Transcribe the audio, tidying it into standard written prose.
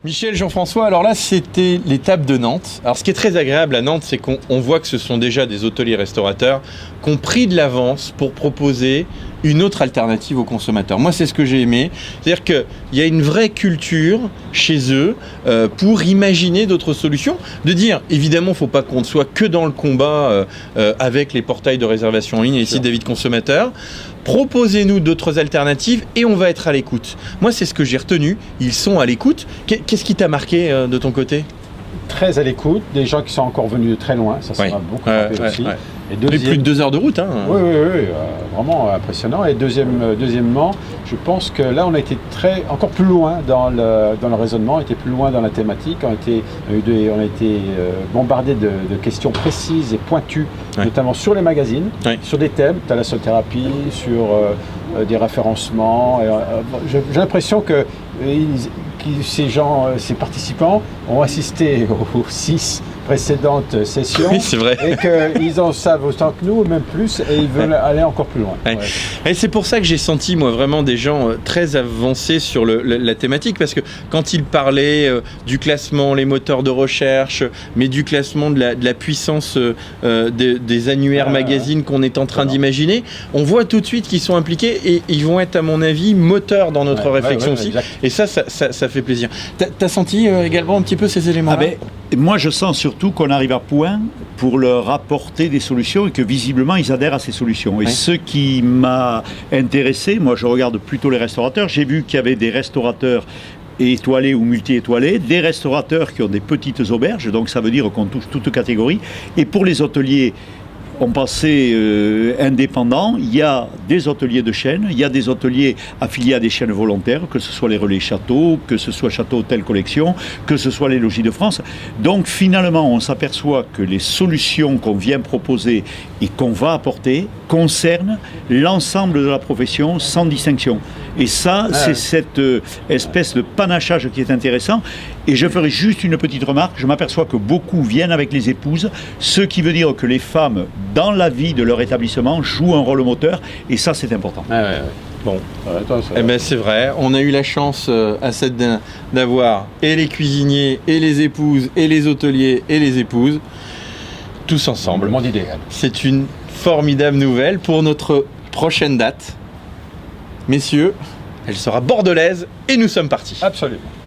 Michel, Jean-François, alors là c'était l'étape de Nantes. Alors ce qui est très agréable à Nantes, c'est qu'on voit que ce sont déjà des hôteliers restaurateurs qui ont pris de l'avance pour proposer une autre alternative aux consommateurs. Moi c'est ce que j'ai aimé, c'est-à-dire qu'il y a une vraie culture chez eux pour imaginer d'autres solutions, de dire évidemment il ne faut pas qu'on soit que dans le combat avec les portails de réservation en ligne et les sites d'avis de consommateurs. Proposez-nous d'autres alternatives et on va être à l'écoute. Moi, c'est ce que j'ai retenu. Ils sont à l'écoute. Qu'est-ce qui t'a marqué de ton côté ? Très à l'écoute, des gens qui sont encore venus de très loin, ça m'a beaucoup frappé aussi. Ouais. Et plus de 2 heures de route. Hein. Oui, vraiment impressionnant. Et deuxièmement, je pense que là, on a été encore plus loin dans le raisonnement, on a été plus loin dans la thématique, on a été bombardé de questions précises et pointues, notamment sur les magazines, sur des thèmes, thalassothérapie, sur des référencements. J'ai l'impression que ces participants ont assisté aux 6 précédentes sessions. Oui, c'est vrai. Et qu'ils en savent autant que nous, même plus, et ils veulent aller encore plus loin. Ouais. Et c'est pour ça que j'ai senti, moi, vraiment des gens très avancés sur la thématique, parce que quand ils parlaient du classement, les moteurs de recherche, mais du classement de la puissance des annuaires magazines qu'on est en train d'imaginer, on voit tout de suite qu'ils sont impliqués et ils vont être, à mon avis, moteurs dans notre réflexion aussi. Exact. Et ça fait plaisir. T'as senti également un petit peu ces éléments-là ? Moi, je sens surtout qu'on arrive à point pour leur apporter des solutions et que visiblement, ils adhèrent à ces solutions. Et ce qui m'a intéressé, moi, je regarde plutôt les restaurateurs. J'ai vu qu'il y avait des restaurateurs étoilés ou multi-étoilés, des restaurateurs qui ont des petites auberges, donc ça veut dire qu'on touche toutes catégories. Et pour les hôteliers, on pensait indépendants, il y a des hôteliers de chaîne, il y a des hôteliers affiliés à des chaînes volontaires, que ce soit les Relais Châteaux, que ce soit Château Hôtel Collection, que ce soit les Logis de France. Donc finalement, on s'aperçoit que les solutions qu'on vient proposer et qu'on va apporter concernent l'ensemble de la profession sans distinction. Et ça, c'est cette espèce de panachage qui est intéressant. Et je ferai juste une petite remarque. Je m'aperçois que beaucoup viennent avec les épouses, ce qui veut dire que les femmes, dans la vie de leur établissement, jouent un rôle moteur. Et ça, c'est important. Bon, c'est vrai. On a eu la chance à cette d'avoir et les cuisiniers, et les épouses, et les hôteliers, et les épouses, tous ensemble. Le monde idéal. C'est une formidable nouvelle pour notre prochaine date. Messieurs, elle sera bordelaise et nous sommes partis. Absolument.